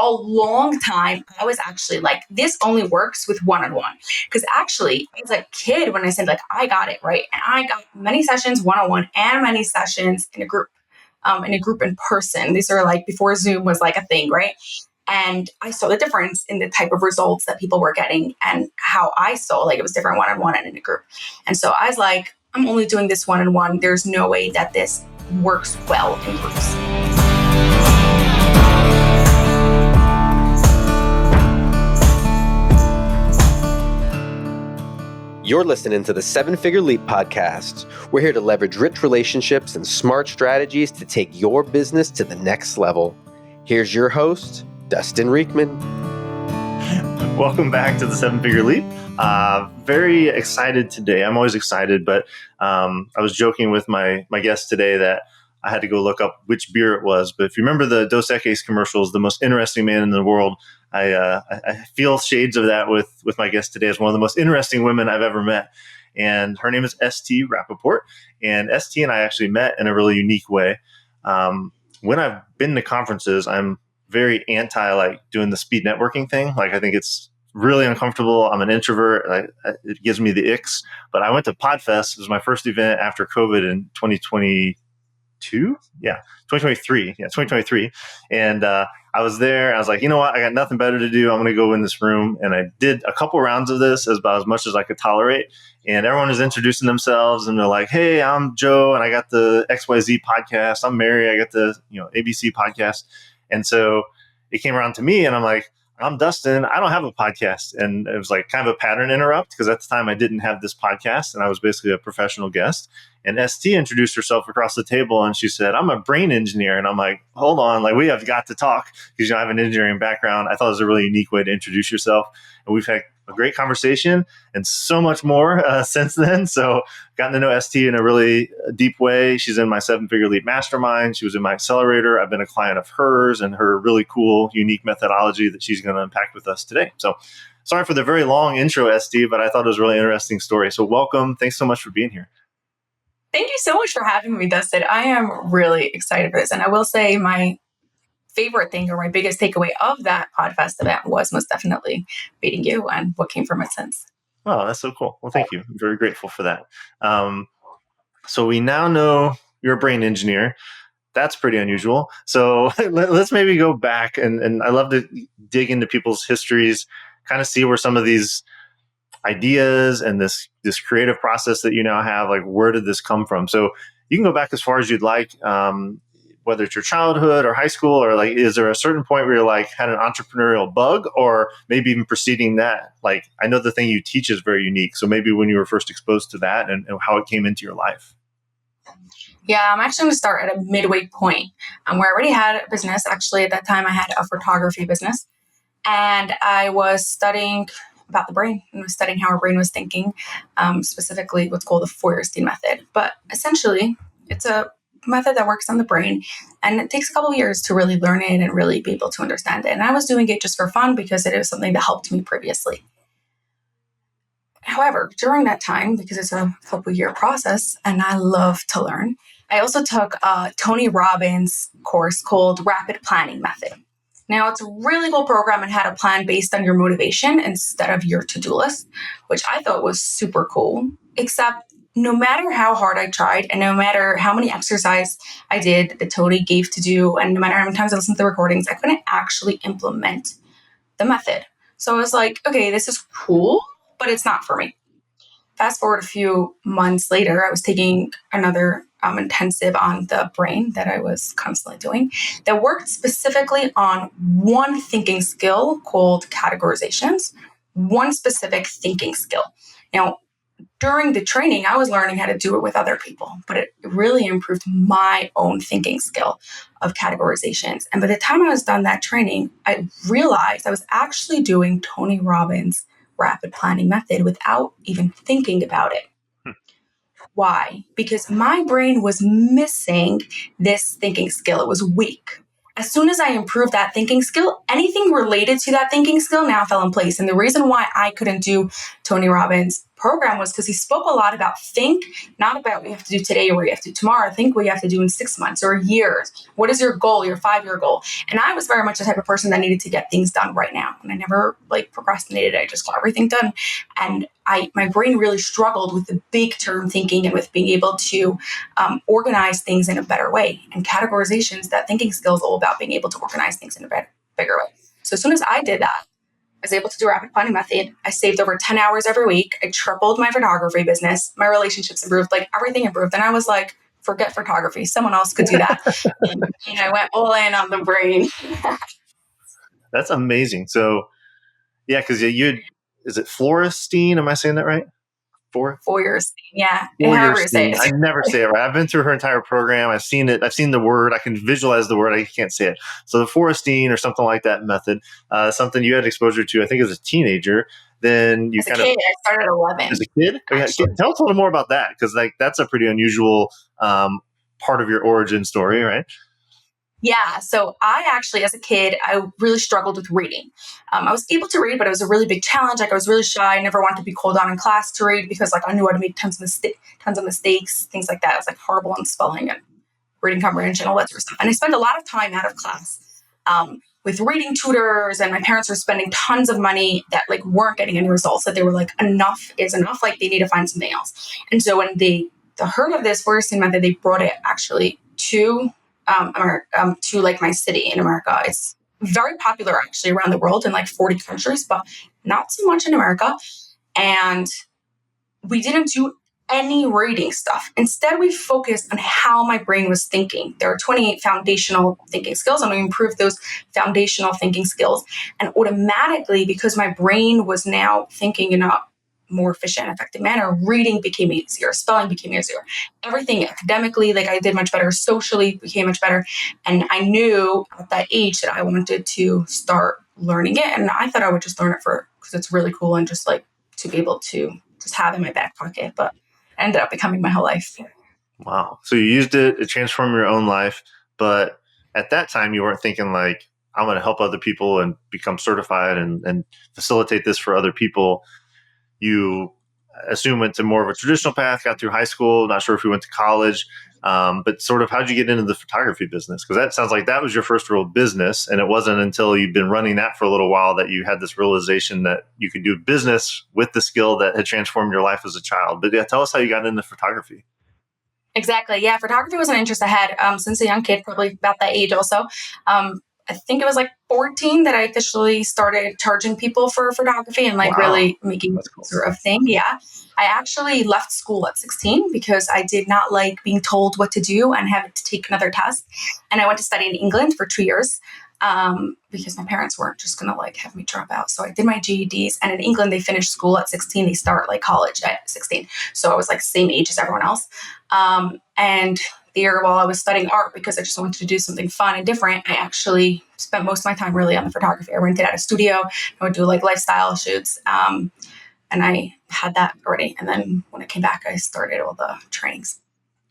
a long time, I was actually like, this only works with one-on-one. Because actually, as a kid, when I said like, I got it, right? And I got many sessions one-on-one and many sessions in a group in person. These are like before Zoom was like a thing, right? And I saw the difference in the type of results that people were getting and how I saw like it was different one-on-one and in a group. And so I was like, I'm only doing this one-on-one. There's no way that this works well in groups. You're listening to the 7-Figure Leap podcast. We're here to leverage rich relationships and smart strategies to take your business to the next level. Here's your host, Dustin Riekman. Welcome back to the 7-Figure Leap. Very excited today. I'm always excited, but I was joking with my guest today that I had to go look up which beer it was. But if you remember the Dos Equis commercials, the most interesting man in the world, I feel shades of that with my guest today as one of the most interesting women I've ever met. And her name is ST Rappaport. And ST and I actually met in a really unique way. When I've been to conferences, I'm very anti like doing the speed networking thing. Like I think it's really uncomfortable. I'm an introvert. It gives me the icks. But I went to PodFest. It was my first event after COVID in 2023. And I was there. I was like, you know what? I got nothing better to do. I'm going to go in this room. And I did a couple rounds of this, about as much as I could tolerate. And everyone is introducing themselves and they're like, hey, I'm Joe and I got the XYZ podcast. I'm Mary. I got the ABC podcast. And so it came around to me and I'm like, I'm Dustin. I don't have a podcast. And it was like kind of a pattern interrupt because at the time I didn't have this podcast and I was basically a professional guest. And ST introduced herself across the table and she said, I'm a brain engineer. And I'm like, hold on, like we have got to talk because I have an engineering background. I thought it was a really unique way to introduce yourself. And we've had a great conversation and so much more since then. So gotten to know ST in a really deep way. She's in my 7-Figure Leap mastermind. She was in my accelerator. I've been a client of hers and her really cool, unique methodology that she's going to unpack with us today. So sorry for the very long intro, ST, but I thought it was a really interesting story. So welcome. Thanks so much for being here. Thank you so much for having me, Dustin. I am really excited for this. And I will say my favorite thing or my biggest takeaway of that PodFest event was most definitely meeting you and what came from it since. Oh, that's so cool. Well, thank you. I'm very grateful for that. So we now know you're a brain engineer. That's pretty unusual. So let's maybe go back and I love to dig into people's histories, kind of see where some of these ideas and this creative process that you now have, like where did this come from? So you can go back as far as you'd like, whether it's your childhood or high school, or like, is there a certain point where you're like had an entrepreneurial bug, or maybe even preceding that? Like, I know the thing you teach is very unique. So maybe when you were first exposed to that and how it came into your life. Yeah, I'm actually going to start at a midway point where I already had a business. Actually, at that time, I had a photography business and I was studying about the brain and was studying how our brain was thinking, specifically what's called the Feuerstein Method. But essentially, it's a method that works on the brain and it takes a couple of years to really learn it and really be able to understand it. And I was doing it just for fun because it was something that helped me previously. However, during that time, because it's a couple year process and I love to learn, I also took a Tony Robbins course called Rapid Planning Method. Now, it's a really cool program and had a plan based on your motivation instead of your to-do list, which I thought was super cool, except no matter how hard I tried and no matter how many exercises I did that Tony gave to do, and no matter how many times I listened to the recordings, I couldn't actually implement the method. So I was like, okay, this is cool, but it's not for me. Fast forward a few months later, I was taking another intensive on the brain that I was constantly doing that worked specifically on one thinking skill called categorizations, one specific thinking skill. Now, during the training, I was learning how to do it with other people, but it really improved my own thinking skill of categorizations. And by the time I was done that training, I realized I was actually doing Tony Robbins' rapid planning method without even thinking about it. Why? Because my brain was missing this thinking skill. It was weak. As soon as I improved that thinking skill, anything related to that thinking skill now fell in place. And the reason why I couldn't do Tony Robbins' program was because he spoke a lot about think, not about what you have to do today or what you have to do tomorrow. Think what you have to do in 6 months or years. What is your goal, your 5-year goal? And I was very much the type of person that needed to get things done right now. And I never procrastinated. I just got everything done. And my brain really struggled with the big term thinking and with being able to organize things in a better way. And categorizations, that thinking skill is all about being able to organize things in a bigger way. So as soon as I did that, I was able to do rapid planning method. I saved over 10 hours every week. I tripled my photography business. My relationships improved, everything improved. And I was like, forget photography. Someone else could do that. and I went all in on the brain. That's amazing. So yeah, because is it Feuerstein? Am I saying that right? Feuerstein. Yeah. However you say it. I never say it right. I've been through her entire program. I've seen it. I've seen the word. I can visualize the word. I can't say it. So the Feuerstein or something like that method, something you had exposure to, I think, as a teenager. Then you as a kid, I started at 11. As a kid? Tell us a little more about that, because that's a pretty unusual part of your origin story, right? Yeah. So I actually, as a kid, I really struggled with reading. I was able to read, but it was a really big challenge. I was really shy. I never wanted to be called on in class to read because I knew I'd make tons of mistakes, things like that. I was horrible in spelling and reading comprehension, all that sort of stuff. And I spent a lot of time out of class with reading tutors, and my parents were spending tons of money that weren't getting any results, that they were enough is enough. They need to find something else. And so when they heard of this Feuerstein method, they brought it actually to my city in America. It's very popular actually around the world in 40 countries, but not so much in America. And we didn't do any reading stuff. Instead, we focused on how my brain was thinking. There are 28 foundational thinking skills, and we improved those foundational thinking skills. And automatically, because my brain was now thinking in a more efficient, effective manner, reading became easier, spelling became easier. Everything academically, I did much better. Socially became much better. And I knew at that age that I wanted to start learning it. And I thought I would just learn it because it's really cool and just to be able to just have in my back pocket. But it ended up becoming my whole life. Wow. So you used it transformed your own life. But at that time, you weren't thinking I'm going to help other people and become certified and facilitate this for other people. You assume went to more of a traditional path, got through high school, not sure if you went to college, but sort of how'd you get into the photography business? Because that sounds like that was your first real business, and it wasn't until you'd been running that for a little while that you had this realization that you could do business with the skill that had transformed your life as a child. But yeah, tell us how you got into photography. Exactly. Yeah, photography was an interest I had since a young kid, probably about that age also. I think it was 14 that I officially started charging people for photography and really making it sort of thing. Yeah. I actually left school at 16 because I did not like being told what to do and having to take another test. And I went to study in England for 2 years because my parents weren't just going to have me drop out. So I did my GEDs, and in England, they finish school at 16. They start college at 16. So I was same age as everyone else. And year while I was studying art, because I just wanted to do something fun and different, I actually spent most of my time really on the photography. I rented out a studio. I would do lifestyle shoots. And I had that already. And then when I came back, I started all the trainings.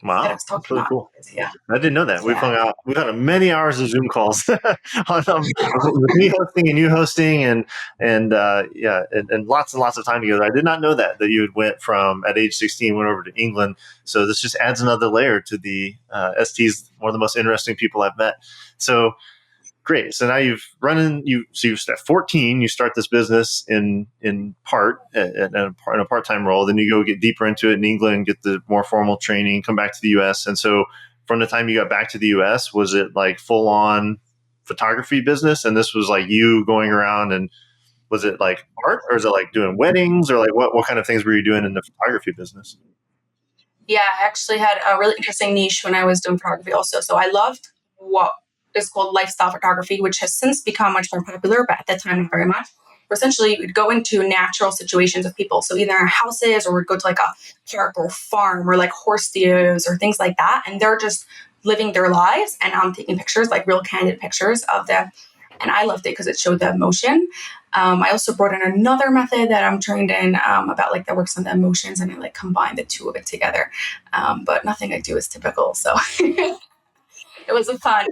Wow. That I was talking really about. Cool. Yeah. I didn't know that. We've hung out. We've had many hours of Zoom calls on with me hosting and you hosting and lots and lots of time together. I did not know that you had went from at age 16 went over to England. So this just adds another layer to the ST's one of the most interesting people I've met. So great. So now you're at 14, you start this business in part in a part-time role. Then you go get deeper into it in England, get the more formal training, come back to the US. And so from the time you got back to the US, was it full on photography business? And this was you going around, and was it art, or is it doing weddings, or what kind of things were you doing in the photography business? Yeah, I actually had a really interesting niche when I was doing photography also. So I loved what is called lifestyle photography, which has since become much more popular, but at that time, not very much. Where essentially, we'd go into natural situations of people. So either houses, or we'd go to a park or farm, or horse studios or things like that. And they're just living their lives, and I'm taking pictures, real candid pictures of them. And I loved it because it showed the emotion. I also brought in another method that I'm trained in about that works on the emotions, and I combine the two of it together. But nothing I do is typical. So it was fun,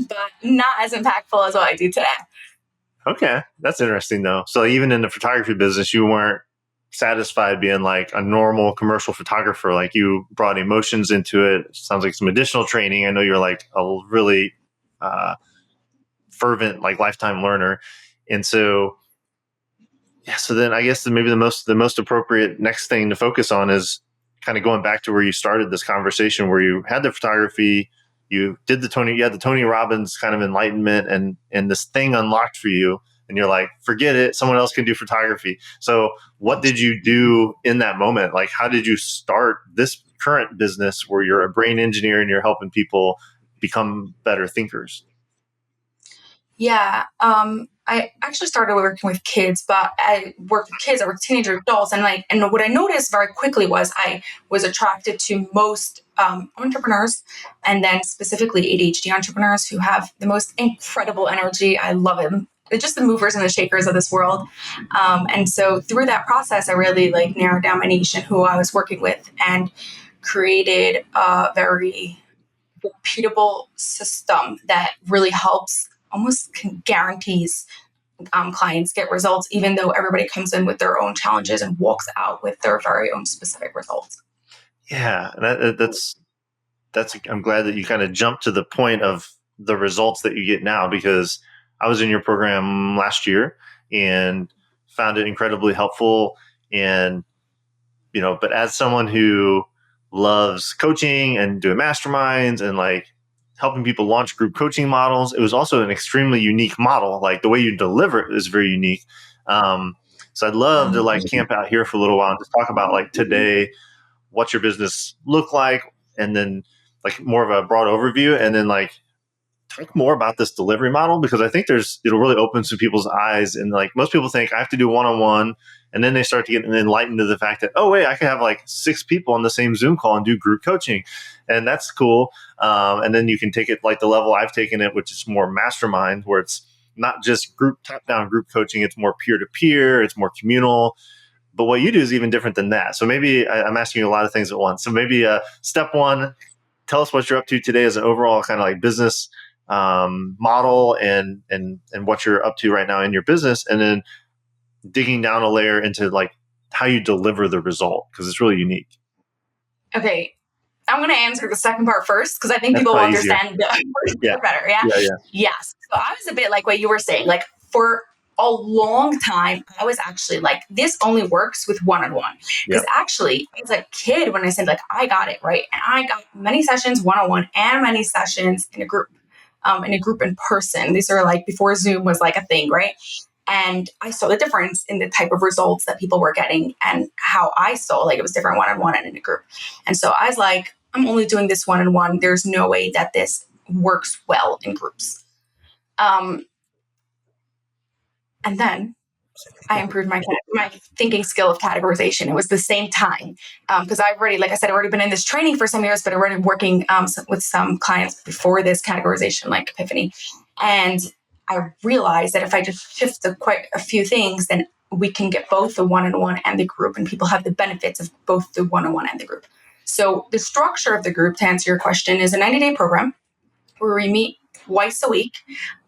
but not as impactful as what I do today. Okay. That's interesting though. So even in the photography business, you weren't satisfied being like a normal commercial photographer. Like you brought emotions into it. Sounds like some additional training. I know you're like a really fervent, like lifetime learner. And so, yeah, so then I guess maybe the most appropriate next thing to focus on is kind of going back to where you started this conversation, where you had the photography, you had the Tony Robbins kind of enlightenment, and this thing unlocked for you, and you're like, forget it, someone else can do photography. So what did you do in that moment? Like, how did you start this current business where you're a brain engineer and you're helping people become better thinkers? Yeah, I actually started working with kids, but I worked with kids, I worked with teenagers, adults, and what I noticed very quickly was I was attracted to most entrepreneurs, and then specifically ADHD entrepreneurs who have the most incredible energy. I love them. They're just the movers and the shakers of this world. And so through that process, I really like narrowed down my niche and who I was working with, and created a very repeatable system that really helps, almost guarantees clients get results, even though everybody comes in with their own challenges and walks out with their very own specific results. Yeah, that's I'm glad that you kind of jumped to the point of the results that you get now, because I was in your program last year and found it incredibly helpful. And but as someone who loves coaching and doing masterminds and like helping people launch group coaching models, it was also an extremely unique model. Like the way you deliver it is very unique. So I'd love to like camp out here for a little while and just talk about like today, what's your business look like, and then like more of a broad overview, and then like talk more about this delivery model, because I think it'll really open some people's eyes. And like most people think I have to do one-on-one, and then they start to get enlightened to the fact that, oh wait, I can have like 6 people on the same Zoom call and do group coaching, and that's cool. And then you can take it like the level I've taken it, which is more mastermind, where it's not just top-down group coaching, it's more peer-to-peer, it's more communal. But what you do is even different than that. So maybe I'm asking you a lot of things at once. So maybe step one, tell us what you're up to today as an overall kind of like business model, and what you're up to right now in your business, and then digging down a layer into like how you deliver the result, because it's really unique. Okay, I'm going to answer the second part first, because I think That's people will easier. understand the first part better. Yeah? Yeah. Yes. So I was a bit like what you were saying. Like for a long time, I was actually like, this only works with one-on-one. Because actually, as a kid, when I said like, I got it, right? And I got many sessions one-on-one and many sessions in a group in person. These are like before Zoom was like a thing, right? And I saw the difference in the type of results that people were getting, and how I saw like it was different one-on-one and in a group. And so I was like, I'm only doing this one-on-one. There's no way that this works well in groups. And then I improved my thinking skill of categorization. It was the same time, because I've already, like I said, I've already been in this training for some years, but already working with some clients before this categorization, like epiphany. And I realized that if I just shift quite a few things, then we can get both the one-on-one and the group, and people have the benefits of both the one-on-one and the group. So the structure of the group, to answer your question, is a 90-day program where we meet twice a week,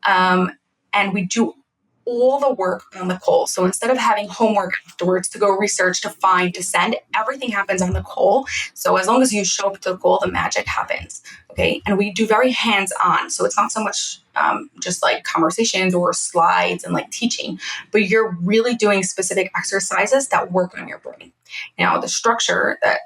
and we do all the work on the call. So instead of having homework afterwards to go research, to find, to send, everything happens on the call. So as long as you show up to the call, the magic happens. Okay. And we do very hands-on. So it's not so much just like conversations or slides and like teaching, but you're really doing specific exercises that work on your brain. Now, the structure that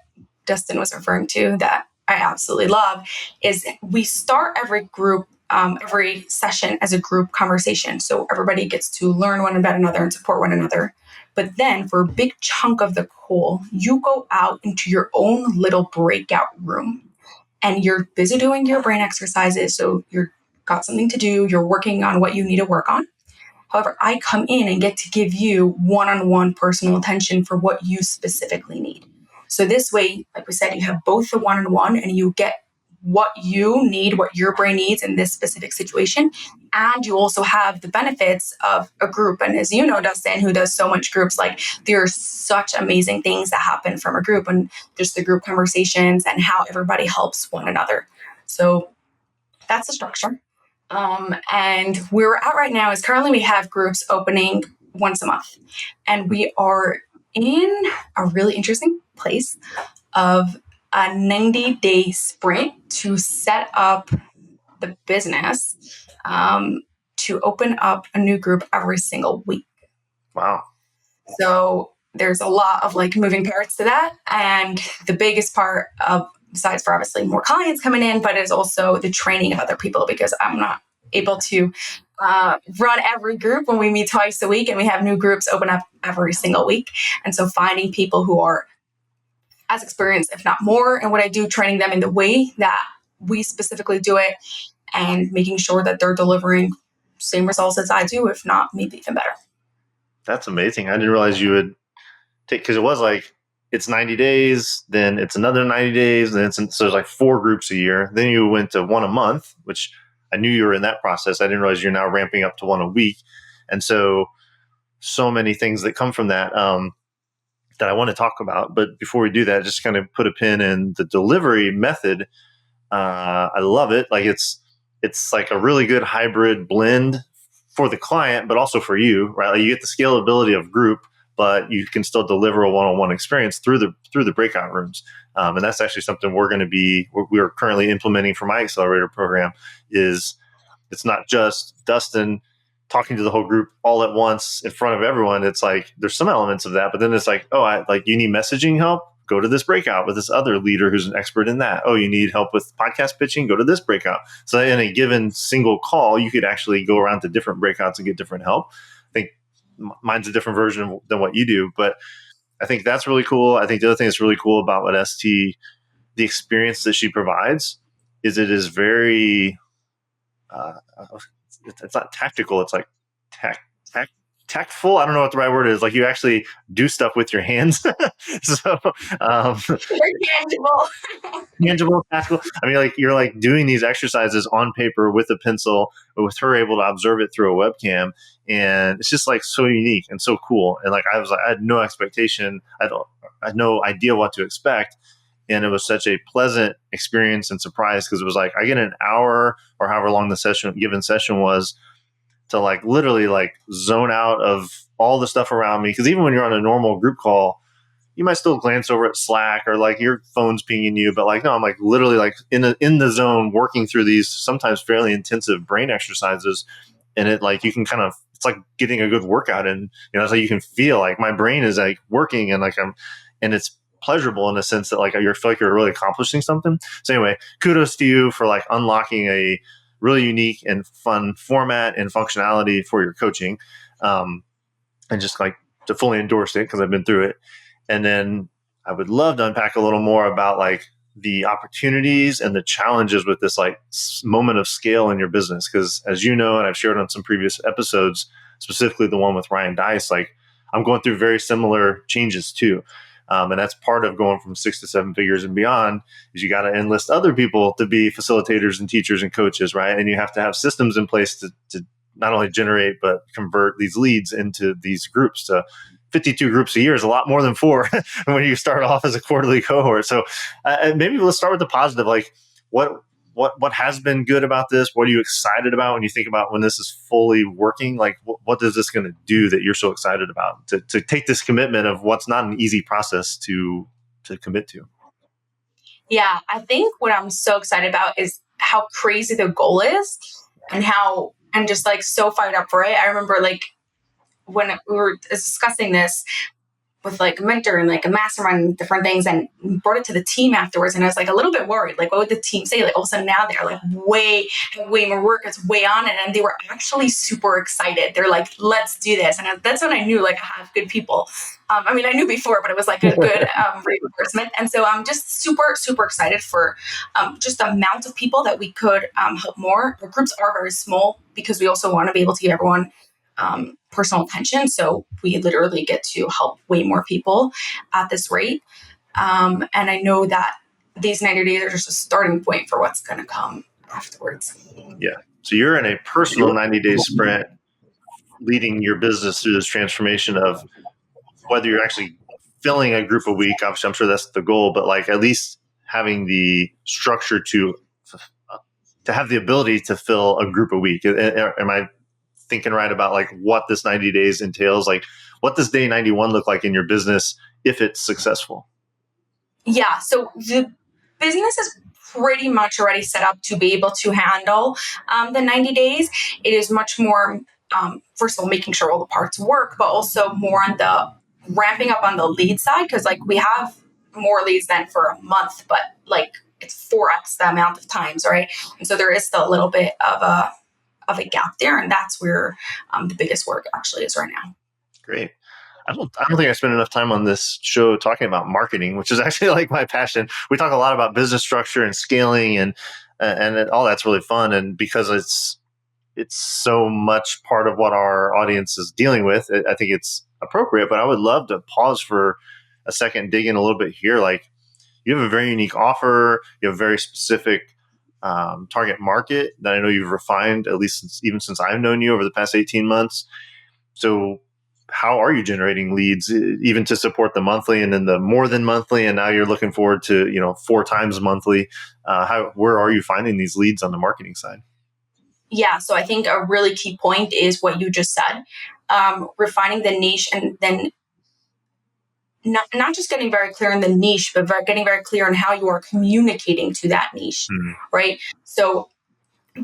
Dustin was referring to that I absolutely love is we start every session as a group conversation. So everybody gets to learn one about another and support one another. But then for a big chunk of the call, you go out into your own little breakout room, and you're busy doing your brain exercises. So you've got something to do. You're working on what you need to work on. However, I come in and get to give you one-on-one personal attention for what you specifically need. So this way, like we said, you have both the one-on-one, and you get what you need, what your brain needs in this specific situation. And you also have the benefits of a group. And as you know, Dustin, who does so much groups, like there are such amazing things that happen from a group, and just the group conversations and how everybody helps one another. So that's the structure. And where we're at right now is currently we have groups opening once a month, and we are in a really interesting place of a 90-day sprint to set up the business, to open up a new group every single week. Wow. So there's a lot of like moving parts to that. And the biggest part of, besides for obviously more clients coming in, but is also the training of other people, because I'm not able to run every group when we meet twice a week and we have new groups open up every single week. And so finding people who are as experienced, if not more, in what I do, training them in the way that we specifically do it, and making sure that they're delivering same results as I do, if not maybe even better. That's amazing. I didn't realize you would take, because it was like, it's 90 days, then it's another 90 days, then so there's like 4 groups a year. Then you went to 1 a month, which I knew you were in that process. I didn't realize you're now ramping up to 1 a week. And so many things that come from that, that I want to talk about. But before we do that, just kind of put a pin in the delivery method. I love it. Like it's like a really good hybrid blend for the client, but also for you, right? Like you get the scalability of group, but you can still deliver a one-on-one experience through the breakout rooms. And that's actually something we're currently implementing for my accelerator program. Is it's not just Dustin talking to the whole group all at once in front of everyone. It's like there's some elements of that, but then it's like, you need messaging help? Go to this breakout with this other leader who's an expert in that. Oh, you need help with podcast pitching? Go to this breakout. So in a given single call, you could actually go around to different breakouts and get different help. I think mine's a different version than what you do, but I think that's really cool. I think the other thing that's really cool about what ST, the experience that she provides, is it is very, it's not tactical. It's like tactful. I don't know what the right word is. Like you actually do stuff with your hands. So Very tangible, tactical. I mean, like you're like doing these exercises on paper with a pencil, but with her able to observe it through a webcam, and it's just like so unique and so cool. And like I had no expectation. I had no idea what to expect. And it was such a pleasant experience and surprise, because it was like I get an hour or however long the given session was to like literally like zone out of all the stuff around me. Because even when you're on a normal group call, you might still glance over at Slack or like your phone's pinging you. But like, no, I'm like literally like in the zone working through these sometimes fairly intensive brain exercises. And it like you can kind of, it's like getting a good workout, and it's like you can feel like my brain is like working, and like and it's pleasurable in the sense that like you feel like you're really accomplishing something. So anyway, kudos to you for like unlocking a really unique and fun format and functionality for your coaching, and just like to fully endorse it because I've been through it. And then I would love to unpack a little more about like the opportunities and the challenges with this like moment of scale in your business. Because as you know, and I've shared on some previous episodes, specifically the one with Ryan Dice, like I'm going through very similar changes too. And that's part of going from 6 to 7 figures and beyond, is you got to enlist other people to be facilitators and teachers and coaches, right? And you have to have systems in place to not only generate, but convert these leads into these groups. To 52 groups a year is a lot more than 4 when you start off as a quarterly cohort. So maybe let's start with the positive. Like what has been good about this? What are you excited about when you think about when this is fully working? Like what is this going to do that you're so excited about to take this commitment of what's not an easy process to commit to? Yeah, I think what I'm so excited about is how crazy the goal is, and how I'm just like so fired up for it. I remember like when we were discussing this with like a mentor and like a mastermind and different things, and brought it to the team afterwards, and I was like a little bit worried, like what would the team say? Like all of a sudden now they're like way more work, it's way on it, and they were actually super excited. They're like, let's do this. And that's when I knew like I have good people. I mean, I knew before, but it was like a good reinforcement. And so I'm just super excited for just the amount of people that we could help more. Our groups are very small because we also want to be able to give everyone personal attention. So we literally get to help way more people at this rate. And I know that these 90 days are just a starting point for what's going to come afterwards. Yeah. So you're in a personal 90-day sprint leading your business through this transformation of whether you're actually filling a group a week. Obviously, I'm sure that's the goal, but like at least having the structure to have the ability to fill a group a week. Am I think and write about like what this 90 days entails? Like what does day 91 look like in your business if it's successful? Yeah. So the business is pretty much already set up to be able to handle the 90 days. It is much more, first of all, making sure all the parts work, but also more on the ramping up on the lead side. Because like we have more leads than for a month, but like it's 4x the amount of times, right? And so there is still a little bit of a gap there. And that's where the biggest work actually is right now. Great. I don't think I spend enough time on this show talking about marketing, which is actually like my passion. We talk a lot about business structure and scaling and all that's really fun. And because it's so much part of what our audience is dealing with, I think it's appropriate, but I would love to pause for a second, dig in a little bit here. Like you have a very unique offer. You have a very specific target market that I know you've refined, at least even since I've known you over the past 18 months. So how are you generating leads even to support the monthly and then the more than monthly? And now you're looking forward to, 4 times monthly. Where are you finding these leads on the marketing side? Yeah. So I think a really key point is what you just said, refining the niche and then not just getting very clear in the niche, but getting very clear on how you are communicating to that niche, right? So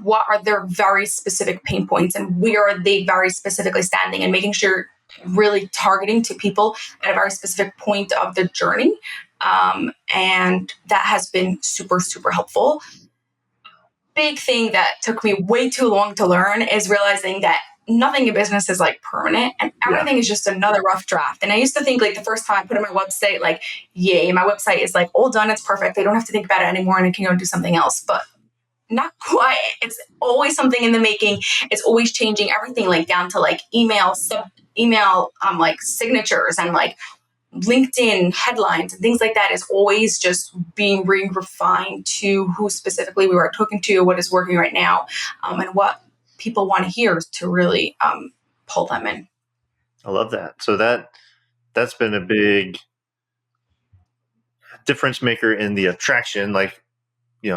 what are their very specific pain points and where are they very specifically standing, and making sure really targeting to people at a very specific point of the journey. And that has been super, super helpful. Big thing that took me way too long to learn is realizing that nothing in business is like permanent and everything is just another rough draft. And I used to think like the first time I put in my website, like, yay, my website is like all done. It's perfect. I don't have to think about it anymore and I can go do something else. But not quite. It's always something in the making. It's always changing everything, like down to like email, like signatures and like LinkedIn headlines and things like that is always just being refined to who specifically we were talking to, what is working right now, and what people want to hear to really pull them in. I love that. So that's been a big difference maker in the attraction. Like,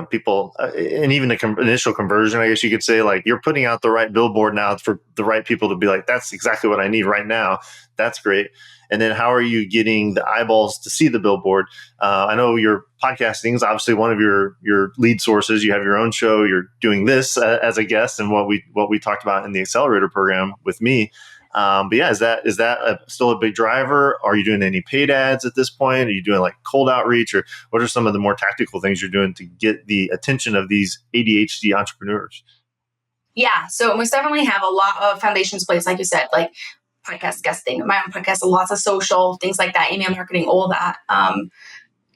people, and even the initial conversion, I guess you could say, like you're putting out the right billboard now for the right people to be like, that's exactly what I need right now. That's great. And then how are you getting the eyeballs to see the billboard? I know your podcasting is obviously one of your lead sources. You have your own show. You're doing this as a guest, and what we talked about in the accelerator program with me. But yeah, is that still a big driver? Are you doing any paid ads at this point? Are you doing like cold outreach, or what are some of the more tactical things you're doing to get the attention of these ADHD entrepreneurs? Yeah, so most definitely have a lot of foundations in place, like you said, like podcast guesting, my own podcast, lots of social things like that, email marketing, all that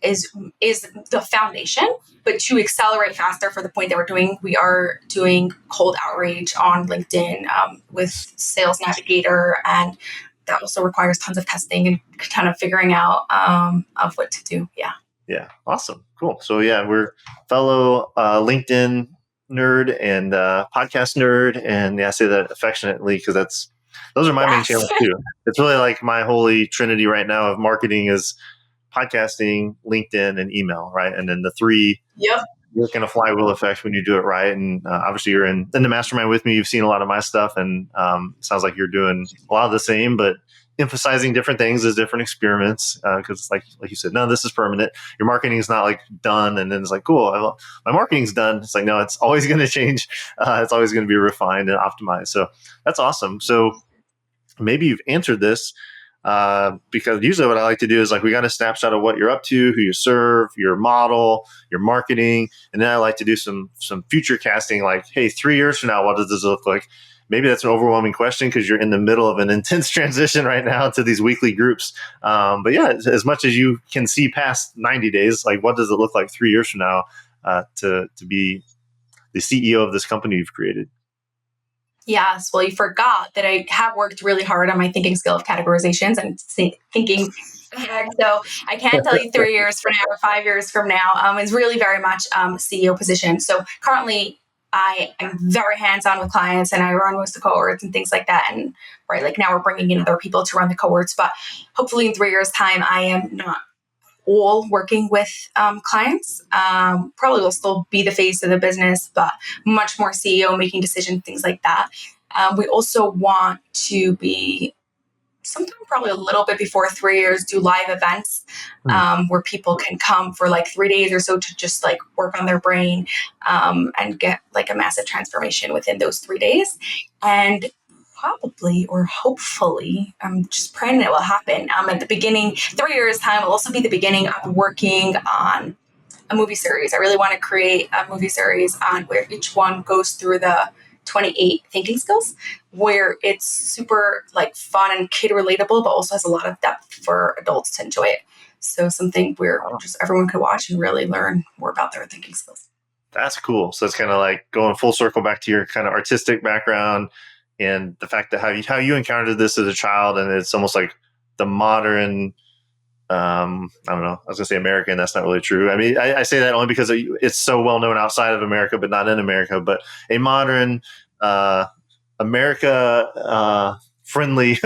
is the foundation. But to accelerate faster for the point that we are doing cold outreach on LinkedIn with Sales Navigator, and that also requires tons of testing and kind of figuring out of what to do. Yeah, awesome, cool. So yeah, we're fellow LinkedIn nerd and podcast nerd, and I say that affectionately because those are my main channels too. It's really like my holy trinity right now of marketing is podcasting, LinkedIn, and email, right? And then the three work in a flywheel effect when you do it right. And obviously you're in the mastermind with me. You've seen a lot of my stuff, and it sounds like you're doing a lot of the same, but emphasizing different things as different experiments. Because like you said, no, this is permanent. Your marketing is not like done. And then it's like, cool, my marketing's done. It's like, no, it's always going to change. It's always going to be refined and optimized. So that's awesome. So maybe you've answered this. Because usually what I like to do is like, we got a snapshot of what you're up to, who you serve, your model, your marketing. And then I like to do some future casting, like, hey, 3 years from now, what does this look like? Maybe that's an overwhelming question because you're in the middle of an intense transition right now to these weekly groups. But yeah, as much as you can see past 90 days, like what does it look like 3 years from now to be the CEO of this company you've created? Yes. Well, you forgot that I have worked really hard on my thinking skill of categorizations and thinking ahead. So I can't tell you 3 years from now or 5 years from now. It's really very much CEO position. So currently I am very hands-on with clients and I run most of the cohorts and things like that. And right, like now we're bringing in other people to run the cohorts, but hopefully in 3 years' time, I am not all working with clients. Probably will still be the face of the business, but much more CEO, making decisions, things like that. We also want to be sometime probably a little bit before 3 years, do live events where people can come for like 3 days or so to just like work on their brain and get like a massive transformation within those 3 days. And probably or hopefully, I'm just praying it will happen. At the beginning, 3 years time will also be the beginning of working on a movie series. I really want to create a movie series on where each one goes through the 28 thinking skills, where it's super like fun and kid relatable, but also has a lot of depth for adults to enjoy it. So something where just everyone could watch and really learn more about their thinking skills. That's cool. So it's kind of like going full circle back to your kind of artistic background and the fact that how you encountered this as a child, and it's almost like the modern, I don't know, I was going to say American. That's not really true. I mean, I say that only because it's so well known outside of America, but not in America, but a modern, America, friendly,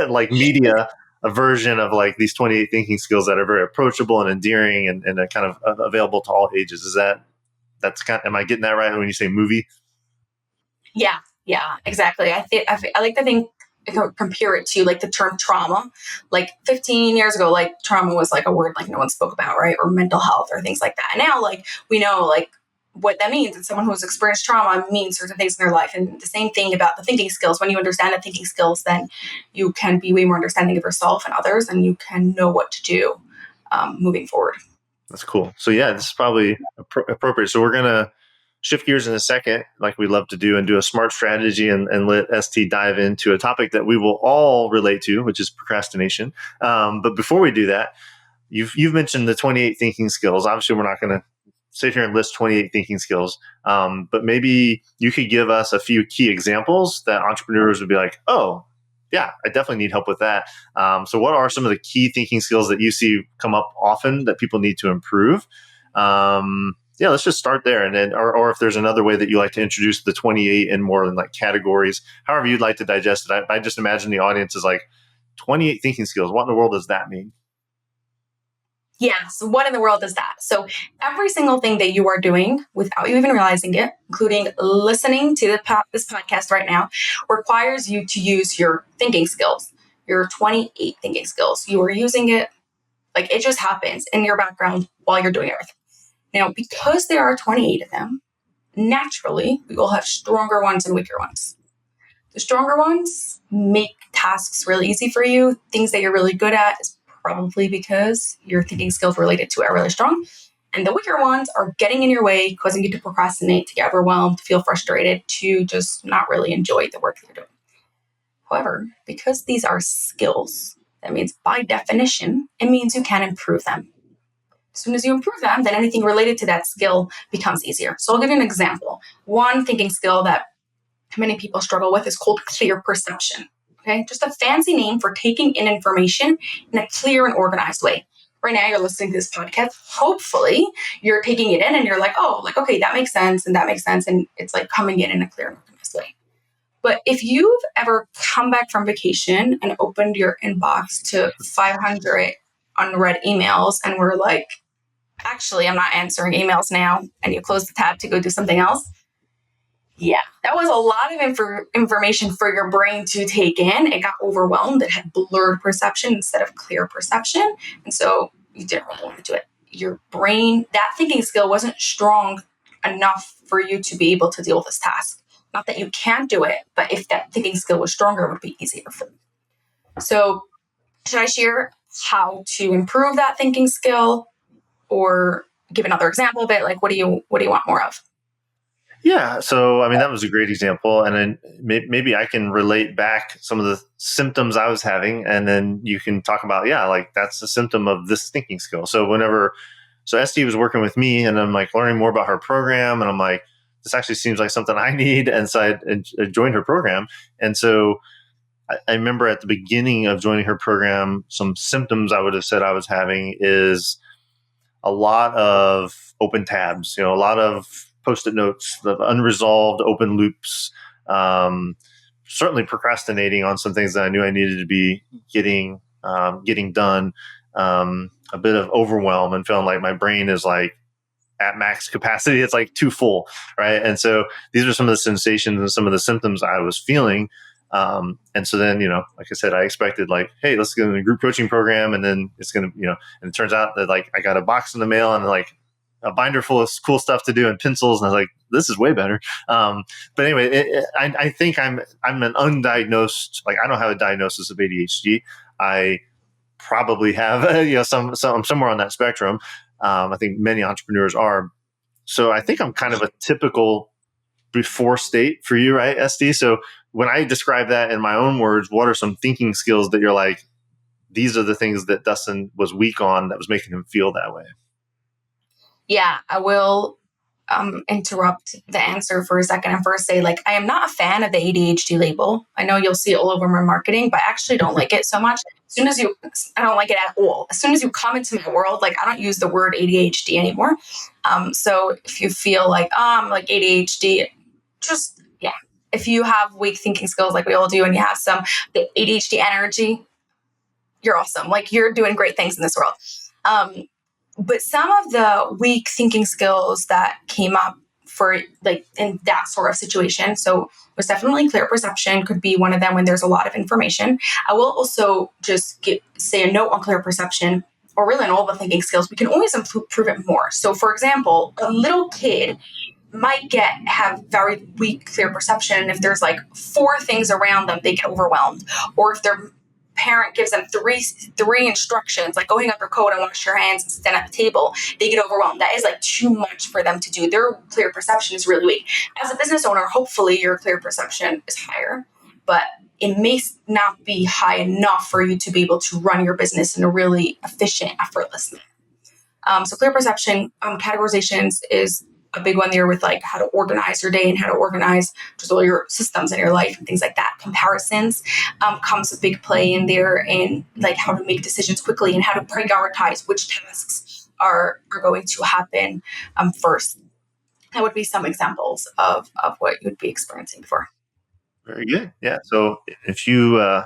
like media, a version of like these 28 thinking skills that are very approachable and endearing and are kind of available to all ages. Am I getting that right when you say movie? Yeah, exactly. I like to think, compare it to like the term trauma. Like 15 years ago, like trauma was like a word like no one spoke about, right? Or mental health or things like that. And now like we know like what that means. And someone who's experienced trauma means certain things in their life. And the same thing about the thinking skills. When you understand the thinking skills, then you can be way more understanding of yourself and others, and you can know what to do moving forward. That's cool. So yeah, this is probably appropriate. So we're going to shift gears in a second, like we love to do, and do a smart strategy and let ST dive into a topic that we will all relate to, which is procrastination. But before we do that, you've mentioned the 28 thinking skills. Obviously, we're not going to sit here and list 28 thinking skills, but maybe you could give us a few key examples that entrepreneurs would be like, oh, yeah, I definitely need help with that. So what are some of the key thinking skills that you see come up often that people need to improve? Yeah, let's just start there. And then, or if there's another way that you like to introduce the 28 in more than like categories, however you'd like to digest it. I just imagine the audience is like, 28 thinking skills. What in the world does that mean? Yeah, so what in the world is that? So every single thing that you are doing without you even realizing it, including listening to this podcast right now, requires you to use your thinking skills, your 28 thinking skills. You are using it like it just happens in your background while you're doing everything. Now, because there are 28 of them, naturally, we will have stronger ones and weaker ones. The stronger ones make tasks really easy for you. Things that you're really good at is probably because your thinking skills related to it are really strong. And the weaker ones are getting in your way, causing you to procrastinate, to get overwhelmed, to feel frustrated, to just not really enjoy the work that you're doing. However, because these are skills, that means by definition, it means you can improve them. As soon as you improve them, then anything related to that skill becomes easier. So I'll give you an example. One thinking skill that many people struggle with is called clear perception. Okay, just a fancy name for taking in information in a clear and organized way. Right now, you're listening to this podcast. Hopefully, you're taking it in and you're like, oh, like, okay, that makes sense. And that makes sense. And it's like coming in a clear and organized way. But if you've ever come back from vacation and opened your inbox to 500 unread emails and were like, actually, I'm not answering emails now, and you close the tab to go do something else, yeah, that was a lot of information for your brain to take in. It got overwhelmed. It had blurred perception instead of clear perception. And so you didn't really want to do it. Your brain, that thinking skill wasn't strong enough for you to be able to deal with this task. Not that you can't do it, but if that thinking skill was stronger, it would be easier for you. So should I share how to improve that thinking skill or give another example of it? Like, what do you want more of? Yeah. So, I mean, that was a great example. And then maybe I can relate back some of the symptoms I was having. And then you can talk about, yeah, like that's a symptom of this thinking skill. So so ST was working with me and I'm like learning more about her program. And I'm like, this actually seems like something I need. And so I joined her program. And so I remember at the beginning of joining her program, some symptoms I would have said I was having is a lot of open tabs, a lot of Post-it notes, the unresolved open loops, certainly procrastinating on some things that I knew I needed to be getting done, a bit of overwhelm and feeling like my brain is like at max capacity. It's like too full, right? And so these are some of the sensations and some of the symptoms I was feeling. And so then, like I said, I expected like, hey, let's get in a group coaching program. And then it's going to, and it turns out that like I got a box in the mail and like a binder full of cool stuff to do and pencils. And I was like, this is way better. But anyway, I think I'm an undiagnosed, like I don't have a diagnosis of ADHD. I probably have, I'm somewhere on that spectrum. I think many entrepreneurs are. So I think I'm kind of a typical before state for you, right, SD? So when I describe that in my own words, what are some thinking skills that you're like, these are the things that Dustin was weak on that was making him feel that way? Yeah, I will interrupt the answer for a second and first say, like, I am not a fan of the ADHD label. I know you'll see it all over my marketing, but I actually don't like it so much. I don't like it at all. As soon as you come into my world, like I don't use the word ADHD anymore. So if you feel like, like ADHD, if you have weak thinking skills like we all do and you have the ADHD energy, you're awesome. Like you're doing great things in this world. But some of the weak thinking skills that came up for like in that sort of situation. So there's definitely clear perception could be one of them when there's a lot of information. I will also just say a note on clear perception, or really on all the thinking skills. We can always improve it more. So for example, a little kid might have very weak clear perception. If there's like 4 things around them, they get overwhelmed. Or if their parent gives them three instructions, like go hang up your coat and wash your hands and stand at the table, they get overwhelmed. That is like too much for them to do. Their clear perception is really weak. As a business owner, hopefully your clear perception is higher, but it may not be high enough for you to be able to run your business in a really efficient, effortless manner. So clear perception, categorizations is a big one there with like how to organize your day and how to organize just all your systems in your life and things like that. Comparisons comes a big play in there, and like how to make decisions quickly and how to prioritize which tasks are going to happen first. That would be some examples of what you'd be experiencing before. Very good. Yeah. So if you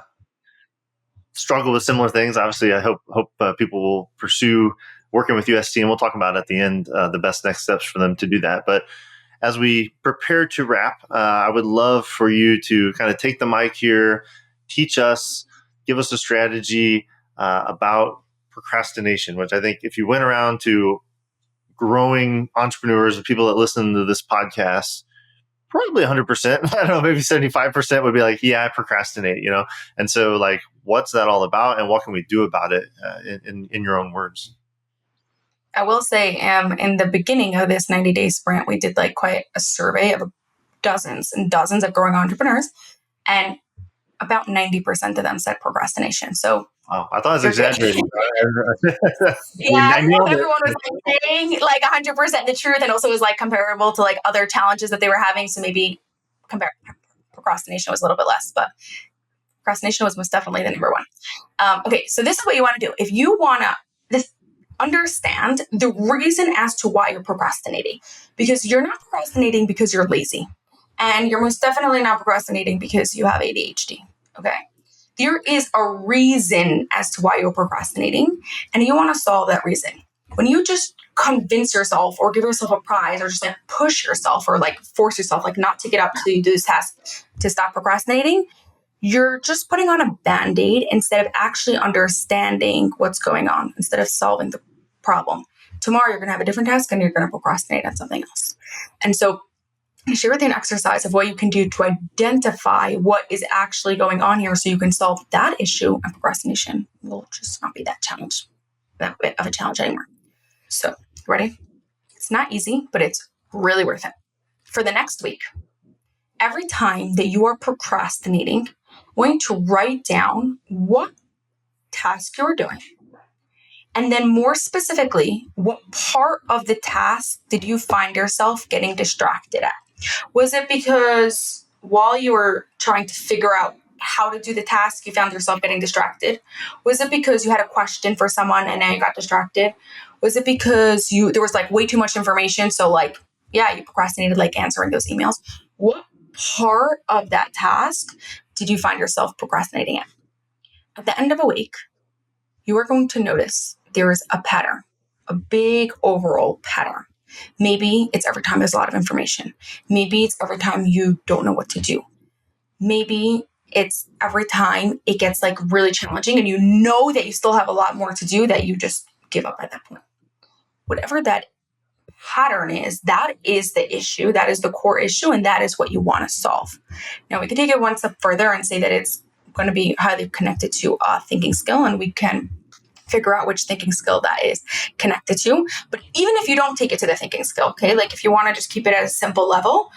struggle with similar things, obviously I hope people will pursue working with UST, and we'll talk about at the end the best next steps for them to do that. But as we prepare to wrap, I would love for you to kind of take the mic here, teach us, give us a strategy about procrastination, which I think if you went around to growing entrepreneurs and people that listen to this podcast, probably 100%, I don't know, maybe 75% would be like, yeah, I procrastinate, And so like, what's that all about and what can we do about it in your own words? I will say in the beginning of this 90-day sprint, we did like quite a survey of dozens and dozens of growing entrepreneurs, and about 90% of them said procrastination. So I thought I was exaggerating. Yeah, everyone was like saying like 100% the truth, and also was like comparable to like other challenges that they were having. So maybe procrastination was a little bit less, but procrastination was most definitely the number one. Okay, so this is what you want to do. If you want to understand the reason as to why you're procrastinating, because you're not procrastinating because you're lazy, and you're most definitely not procrastinating because you have ADHD. Okay. There is a reason as to why you're procrastinating, and you want to solve that reason. When you just convince yourself or give yourself a prize or just like push yourself or like force yourself like not to get up till you do this task to stop procrastinating, you're just putting on a Band-Aid instead of actually understanding what's going on, instead of solving the problem. Tomorrow you're going to have a different task and you're going to procrastinate on something else. And so I share with you an exercise of what you can do to identify what is actually going on here so you can solve that issue, and procrastination will just not be that bit of a challenge anymore. So, ready? It's not easy, but it's really worth it. For the next week, every time that you are procrastinating, I'm going to write down what task you're doing. And then more specifically, what part of the task did you find yourself getting distracted at? Was it because while you were trying to figure out how to do the task, you found yourself getting distracted? Was it because you had a question for someone and now you got distracted? Was it because there was like way too much information? So like, yeah, you procrastinated like answering those emails. What part of that task did you find yourself procrastinating at? At the end of a week, you are going to notice there is a pattern, a big overall pattern. Maybe it's every time there's a lot of information. Maybe it's every time you don't know what to do. Maybe it's every time it gets like really challenging and you know that you still have a lot more to do, that you just give up at that point. Whatever that pattern is, that is the issue, that is the core issue, and that is what you want to solve. Now we can take it one step further and say that it's going to be highly connected to a thinking skill, and we can figure out which thinking skill that is connected to. But even if you don't take it to the thinking skill, okay, like if you want to just keep it at a simple level,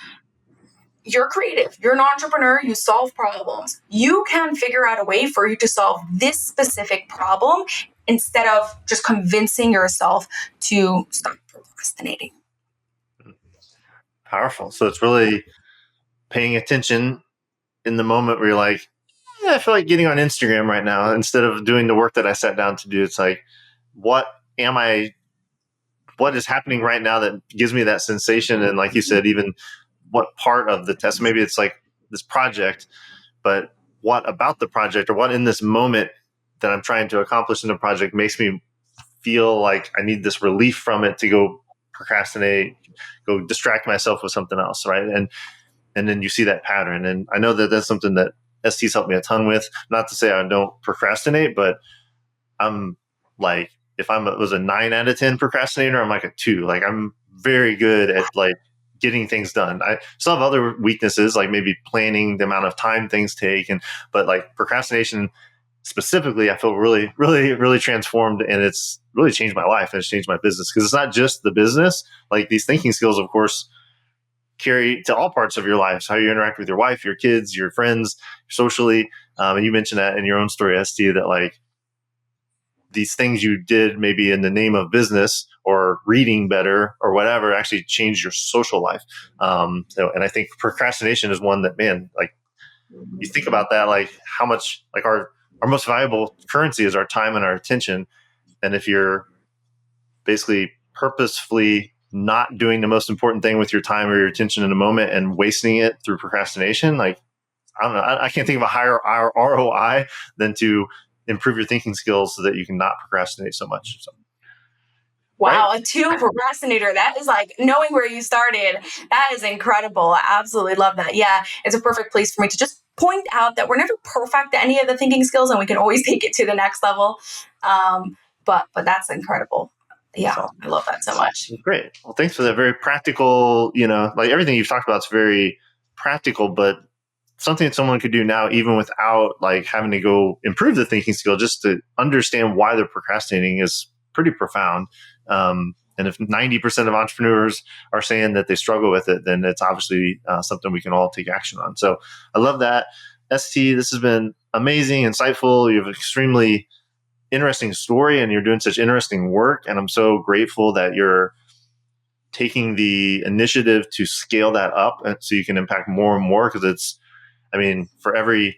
you're creative, you're an entrepreneur, you solve problems. You can figure out a way for you to solve this specific problem instead of just convincing yourself to stop procrastinating. Powerful. So it's really paying attention in the moment where you're like, yeah, I feel like getting on Instagram right now instead of doing the work that I sat down to do. It's like, what is happening right now that gives me that sensation? And like you said, even what part of the test, maybe it's like this project, but what about the project or what in this moment that I'm trying to accomplish in the project makes me feel like I need this relief from it to go procrastinate, go distract myself with something else, right? And then you see that pattern. And I know that that's something that ST's helped me a ton with. Not to say I don't procrastinate, but I'm like, if was a 9 out of 10 procrastinator, I'm like a 2. Like I'm very good at like getting things done. I still have other weaknesses, like maybe planning the amount of time things take, but like procrastination specifically, I feel really, really, really transformed, and it's really changed my life and it's changed my business, because it's not just the business. Like these thinking skills, of course, carry to all parts of your life. So how you interact with your wife, your kids, your friends, socially. And you mentioned that in your own story, ST, that like these things you did maybe in the name of business or reading better or whatever actually changed your social life. And I think procrastination is one that, man, like you think about that, like how much, like our most valuable currency is our time and our attention. And if you're basically purposefully not doing the most important thing with your time or your attention in a moment and wasting it through procrastination, like, I don't know, I can't think of a higher ROI than to improve your thinking skills so that you can not procrastinate so much. So, wow, right? a 2 procrastinator. That is like knowing where you started. That is incredible. I absolutely love that. Yeah, it's a perfect place for me to just point out that we're never perfect at any of the thinking skills, and we can always take it to the next level. But that's incredible. Yeah, So, I love that so much. great. Well, thanks for that very practical, like everything you've talked about is very practical, but something that someone could do now, even without like having to go improve the thinking skill, just to understand why they're procrastinating is pretty profound. And if 90% of entrepreneurs are saying that they struggle with it, then it's obviously something we can all take action on. So I love that. ST, this has been amazing, insightful. You have an extremely interesting story and you're doing such interesting work. And I'm so grateful that you're taking the initiative to scale that up so you can impact more and more, because for every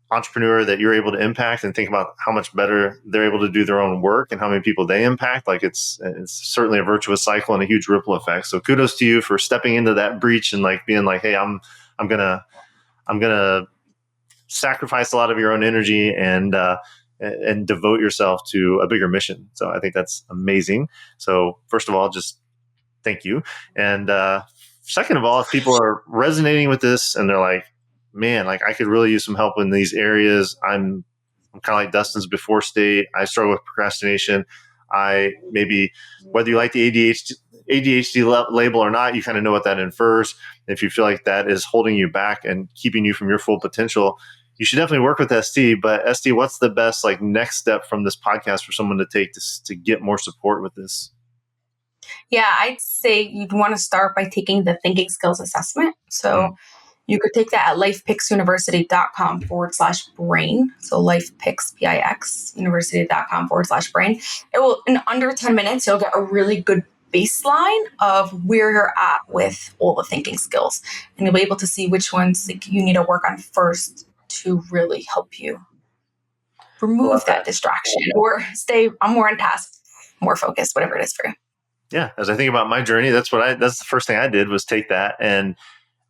entrepreneur that you're able to impact, and think about how much better they're able to do their own work and how many people they impact, like it's certainly a virtuous cycle and a huge ripple effect. So kudos to you for stepping into that breach and like being like, hey, I'm gonna sacrifice a lot of your own energy and devote yourself to a bigger mission. So I think that's amazing. So first of all, just thank you. And second of all, if people are resonating with this and they're like, man, like I could really use some help in these areas. I'm kind of like Dustin's before state. I struggle with procrastination. I maybe, whether you like the ADHD label or not, you kind of know what that infers. If you feel like that is holding you back and keeping you from your full potential, you should definitely work with ST. But ST, what's the best like next step from this podcast for someone to take to get more support with this? Yeah, I'd say you'd want to start by taking the thinking skills assessment. So you could take that at lifepicksuniversity.com/brain. So lifepicks, PIX, university.com/brain. It will, in under 10 minutes, you'll get a really good baseline of where you're at with all the thinking skills. And you'll be able to see which ones you need to work on first to really help you remove that distraction or stay more on task, more focused, whatever it is for you. Yeah. As I think about my journey, that's the first thing I did was take that. And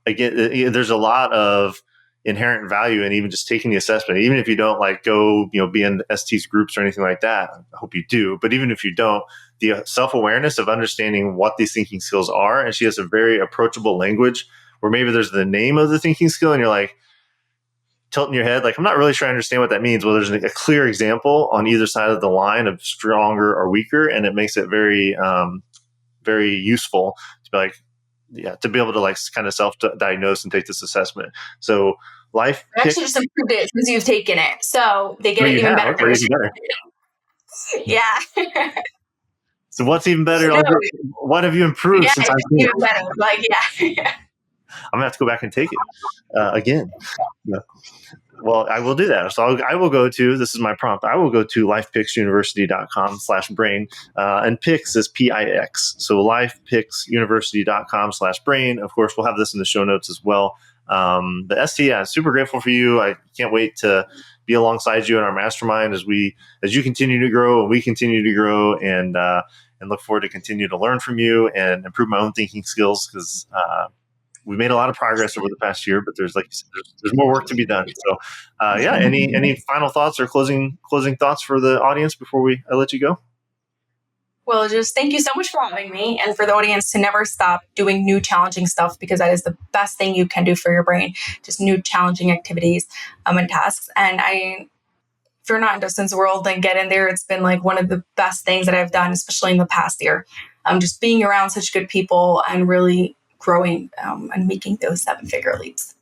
again, there's a lot of inherent value in even just taking the assessment, even if you don't like go, be in ST's groups or anything like that. I hope you do. But even if you don't, the self-awareness of understanding what these thinking skills are. And she has a very approachable language where maybe there's the name of the thinking skill and you're like tilting your head, like, I'm not really sure I understand what that means. Well, there's a clear example on either side of the line of stronger or weaker. And it makes it very, very useful to be like, to be able to like kind of self-diagnose and take this assessment. So life. I actually just improved it since you've taken it. So they get it even better. Okay, even better. Yeah. So what's even better? So, what have you improved since I've seen even better. Like, yeah. I'm gonna have to go back and take it again. Yeah. Well, I will do that. So I will go to, this is my prompt. I will go to lifepicksuniversity.com/brain and Pix is PIX. So lifepicksuniversity.com/brain. Of course, we'll have this in the show notes as well. But ST, super grateful for you. I can't wait to be alongside you in our mastermind as you continue to grow and we continue to grow, and look forward to continue to learn from you and improve my own thinking skills, because we made a lot of progress over the past year, but there's more work to be done. So, any final thoughts or closing thoughts for the audience before I let you go? Well, just thank you so much for having me, and for the audience to never stop doing new challenging stuff, because that is the best thing you can do for your brain. Just new challenging activities and tasks. And if you're not in Dustin's world, then get in there. It's been like one of the best things that I've done, especially in the past year. Just being around such good people and really growing and making those 7-figure leaps.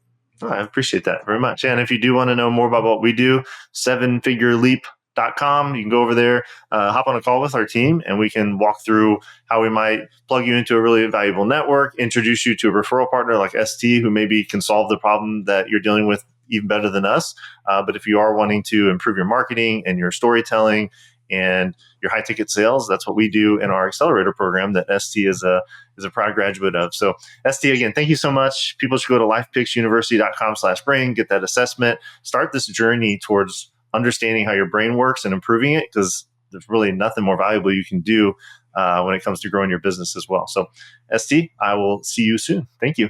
Oh, I appreciate that very much. And if you do want to know more about what we do, 7figureleap.com, you can go over there, hop on a call with our team, and we can walk through how we might plug you into a really valuable network, introduce you to a referral partner like ST, who maybe can solve the problem that you're dealing with even better than us. But if you are wanting to improve your marketing and your storytelling and your high ticket sales, that's what we do in our accelerator program that ST is a proud graduate of. So ST, again, thank you so much. People should go to lifepicksuniversity.com/brain, get that assessment, start this journey towards understanding how your brain works and improving it, because there's really nothing more valuable you can do when it comes to growing your business as well. So ST, I will see you soon. Thank you.